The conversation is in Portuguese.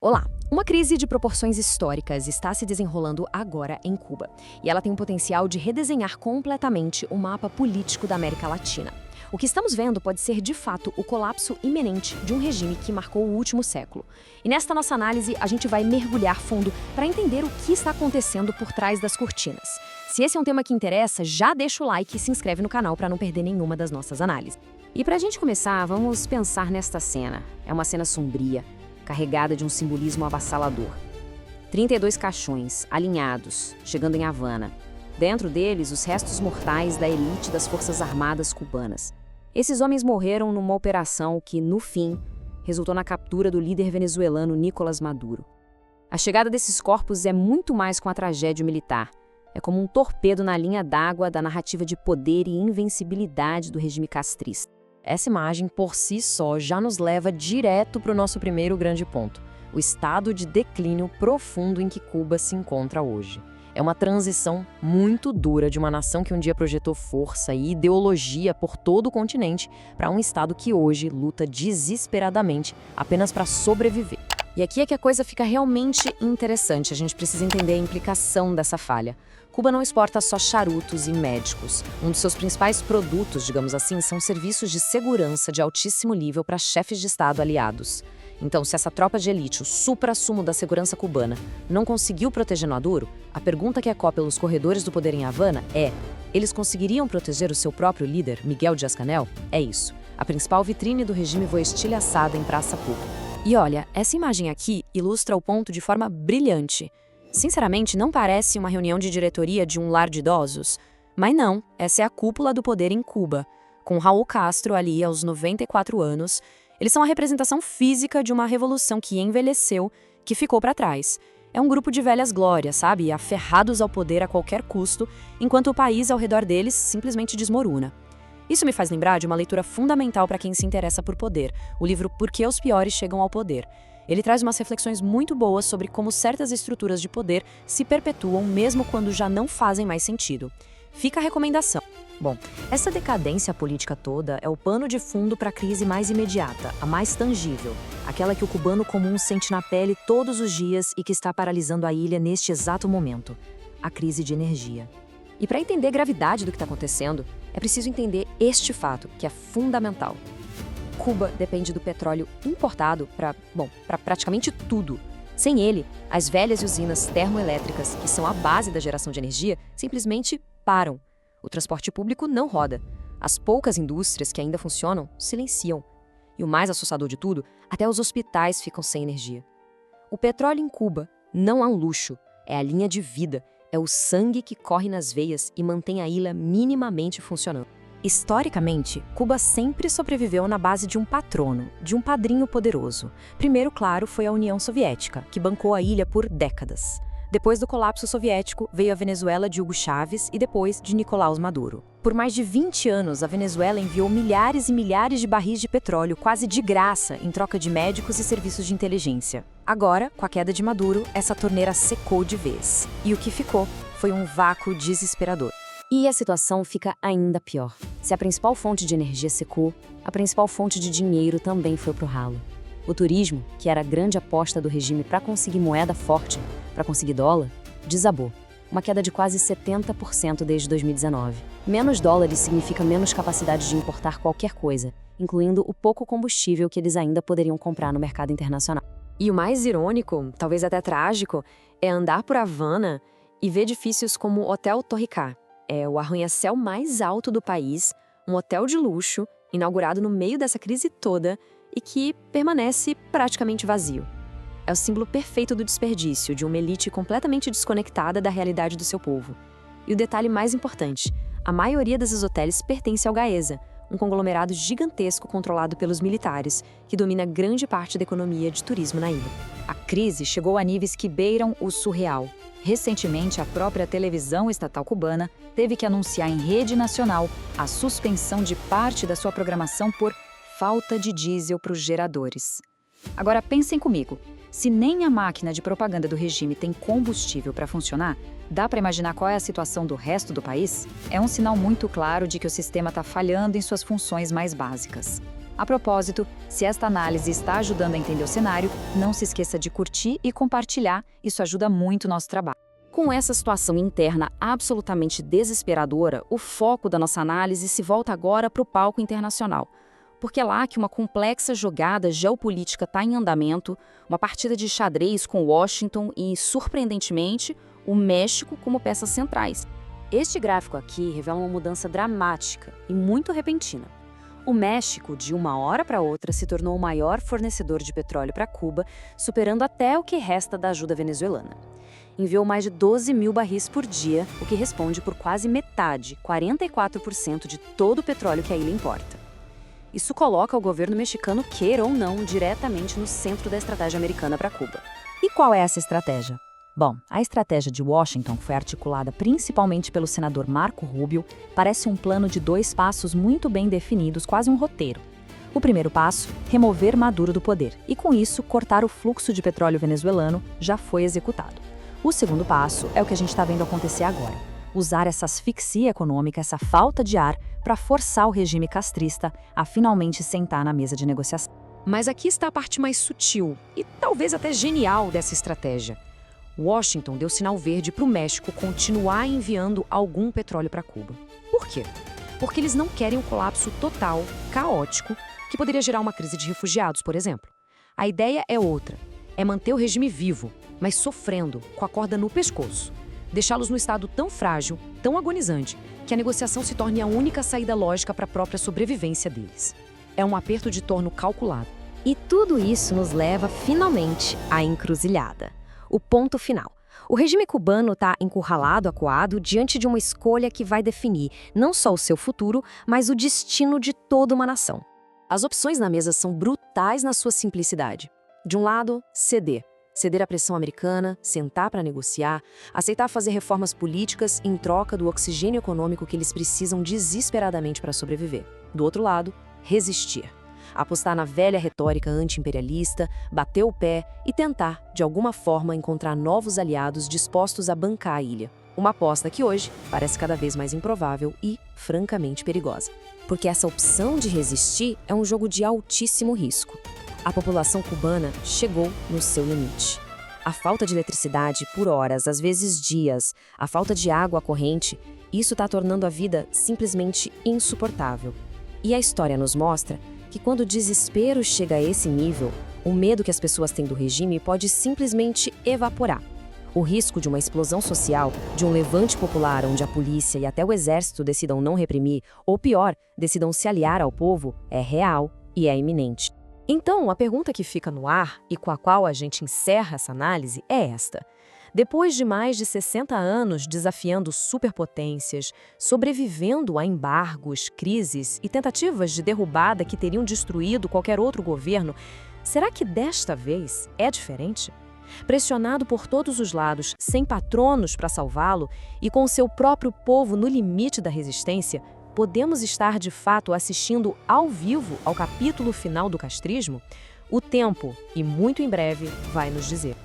Olá! Uma crise de proporções históricas está se desenrolando agora em Cuba, e ela tem o potencial de redesenhar completamente o mapa político da América Latina. O que estamos vendo pode ser, de fato, o colapso iminente de um regime que marcou o último século. E nesta nossa análise, a gente vai mergulhar fundo para entender o que está acontecendo por trás das cortinas. Se esse é um tema que interessa, já deixa o like e se inscreve no canal para não perder nenhuma das nossas análises. E para a gente começar, vamos pensar nesta cena. É uma cena sombria, carregada de um simbolismo avassalador. 32 caixões, alinhados, chegando em Havana. Dentro deles, os restos mortais da elite das Forças Armadas cubanas. Esses homens morreram numa operação que, no fim, resultou na captura do líder venezuelano Nicolás Maduro. A chegada desses corpos é muito mais que uma tragédia militar. É como um torpedo na linha d'água da narrativa de poder e invencibilidade do regime castrista. Essa imagem, por si só, já nos leva direto para o nosso primeiro grande ponto: o estado de declínio profundo em que Cuba se encontra hoje. É uma transição muito dura de uma nação que um dia projetou força e ideologia por todo o continente para um estado que hoje luta desesperadamente apenas para sobreviver. E aqui é que a coisa fica realmente interessante. A gente precisa entender a implicação dessa falha. Cuba não exporta só charutos e médicos. Um dos seus principais produtos, digamos assim, são serviços de segurança de altíssimo nível para chefes de Estado aliados. Então, se essa tropa de elite, o suprassumo da segurança cubana, não conseguiu proteger Maduro, a pergunta que ecoa pelos corredores do poder em Havana é: eles conseguiriam proteger o seu próprio líder, Miguel Díaz-Canel? É isso. A principal vitrine do regime foi estilhaçada em praça pública. E olha, essa imagem aqui ilustra o ponto de forma brilhante. Sinceramente, não parece uma reunião de diretoria de um lar de idosos. Mas não, essa é a cúpula do poder em Cuba. Com Raul Castro ali aos 94 anos, eles são a representação física de uma revolução que envelheceu, que ficou para trás. É um grupo de velhas glórias, sabe? Aferrados ao poder a qualquer custo, enquanto o país ao redor deles simplesmente desmorona. Isso me faz lembrar de uma leitura fundamental para quem se interessa por poder, o livro Por que os Piores Chegam ao Poder. Ele traz umas reflexões muito boas sobre como certas estruturas de poder se perpetuam mesmo quando já não fazem mais sentido. Fica a recomendação. Bom, essa decadência política toda é o pano de fundo para a crise mais imediata, a mais tangível, aquela que o cubano comum sente na pele todos os dias e que está paralisando a ilha neste exato momento: a crise de energia. E para entender a gravidade do que está acontecendo, é preciso entender este fato, que é fundamental. Cuba depende do petróleo importado para praticamente tudo. Sem ele, as velhas usinas termoelétricas, que são a base da geração de energia, simplesmente param. O transporte público não roda. As poucas indústrias que ainda funcionam silenciam. E o mais assustador de tudo, até os hospitais ficam sem energia. O petróleo em Cuba não é um luxo, é a linha de vida, é o sangue que corre nas veias e mantém a ilha minimamente funcionando. Historicamente, Cuba sempre sobreviveu na base de um patrono, de um padrinho poderoso. Primeiro, claro, foi a União Soviética, que bancou a ilha por décadas. Depois do colapso soviético, veio a Venezuela de Hugo Chávez e depois de Nicolás Maduro. Por mais de 20 anos, a Venezuela enviou milhares e milhares de barris de petróleo quase de graça em troca de médicos e serviços de inteligência. Agora, com a queda de Maduro, essa torneira secou de vez. E o que ficou foi um vácuo desesperador. E a situação fica ainda pior. Se a principal fonte de energia secou, a principal fonte de dinheiro também foi pro ralo. O turismo, que era a grande aposta do regime para conseguir moeda forte, para conseguir dólar, desabou. Uma queda de quase 70% desde 2019. Menos dólares significa menos capacidade de importar qualquer coisa, incluindo o pouco combustível que eles ainda poderiam comprar no mercado internacional. E o mais irônico, talvez até trágico, é andar por Havana e ver edifícios como o Hotel Torricá. É o arranha-céu mais alto do país, um hotel de luxo, inaugurado no meio dessa crise toda e que permanece praticamente vazio. É o símbolo perfeito do desperdício, de uma elite completamente desconectada da realidade do seu povo. E o detalhe mais importante: a maioria desses hotéis pertence ao Gaesa, um conglomerado gigantesco controlado pelos militares, que domina grande parte da economia de turismo na ilha. A crise chegou a níveis que beiram o surreal. Recentemente, a própria televisão estatal cubana teve que anunciar em rede nacional a suspensão de parte da sua programação por falta de diesel para os geradores. Agora pensem comigo, se nem a máquina de propaganda do regime tem combustível para funcionar, dá para imaginar qual é a situação do resto do país? É um sinal muito claro de que o sistema está falhando em suas funções mais básicas. A propósito, se esta análise está ajudando a entender o cenário, não se esqueça de curtir e compartilhar, isso ajuda muito o nosso trabalho. Com essa situação interna absolutamente desesperadora, o foco da nossa análise se volta agora para o palco internacional. Porque é lá que uma complexa jogada geopolítica está em andamento, uma partida de xadrez com Washington e, surpreendentemente, o México como peças centrais. Este gráfico aqui revela uma mudança dramática e muito repentina. O México, de uma hora para outra, se tornou o maior fornecedor de petróleo para Cuba, superando até o que resta da ajuda venezuelana. Enviou mais de 12 mil barris por dia, o que responde por quase metade, 44% de todo o petróleo que a ilha importa. Isso coloca o governo mexicano, queira ou não, diretamente no centro da estratégia americana para Cuba. E qual é essa estratégia? Bom, a estratégia de Washington, que foi articulada principalmente pelo senador Marco Rubio, parece um plano de 2 passos muito bem definidos, quase um roteiro. O primeiro passo, remover Maduro do poder, e com isso, cortar o fluxo de petróleo venezuelano, já foi executado. O segundo passo é o que a gente está vendo acontecer agora. Usar essa asfixia econômica, essa falta de ar, para forçar o regime castrista a finalmente sentar na mesa de negociação. Mas aqui está a parte mais sutil e talvez até genial dessa estratégia. Washington deu sinal verde para o México continuar enviando algum petróleo para Cuba. Por quê? Porque eles não querem um colapso total, caótico, que poderia gerar uma crise de refugiados, por exemplo. A ideia é outra, é manter o regime vivo, mas sofrendo, com a corda no pescoço. Deixá-los no estado tão frágil, tão agonizante, que a negociação se torne a única saída lógica para a própria sobrevivência deles. É um aperto de torno calculado. E tudo isso nos leva, finalmente, à encruzilhada. O ponto final. O regime cubano está encurralado, acuado, diante de uma escolha que vai definir não só o seu futuro, mas o destino de toda uma nação. As opções na mesa são brutais na sua simplicidade. De um lado, ceder. Ceder à pressão americana, sentar para negociar, aceitar fazer reformas políticas em troca do oxigênio econômico que eles precisam desesperadamente para sobreviver. Do outro lado, resistir. Apostar na velha retórica anti-imperialista, bater o pé e tentar, de alguma forma, encontrar novos aliados dispostos a bancar a ilha. Uma aposta que hoje parece cada vez mais improvável e, francamente, perigosa. Porque essa opção de resistir é um jogo de altíssimo risco. A população cubana chegou no seu limite. A falta de eletricidade por horas, às vezes dias, a falta de água corrente, isso está tornando a vida simplesmente insuportável. E a história nos mostra que quando o desespero chega a esse nível, o medo que as pessoas têm do regime pode simplesmente evaporar. O risco de uma explosão social, de um levante popular onde a polícia e até o exército decidam não reprimir, ou pior, decidam se aliar ao povo, é real e é iminente. Então, a pergunta que fica no ar e com a qual a gente encerra essa análise é esta. Depois de mais de 60 anos desafiando superpotências, sobrevivendo a embargos, crises e tentativas de derrubada que teriam destruído qualquer outro governo, será que desta vez é diferente? Pressionado por todos os lados, sem patronos para salvá-lo e com seu próprio povo no limite da resistência, podemos estar de fato assistindo ao vivo ao capítulo final do castrismo? O tempo, e muito em breve, vai nos dizer.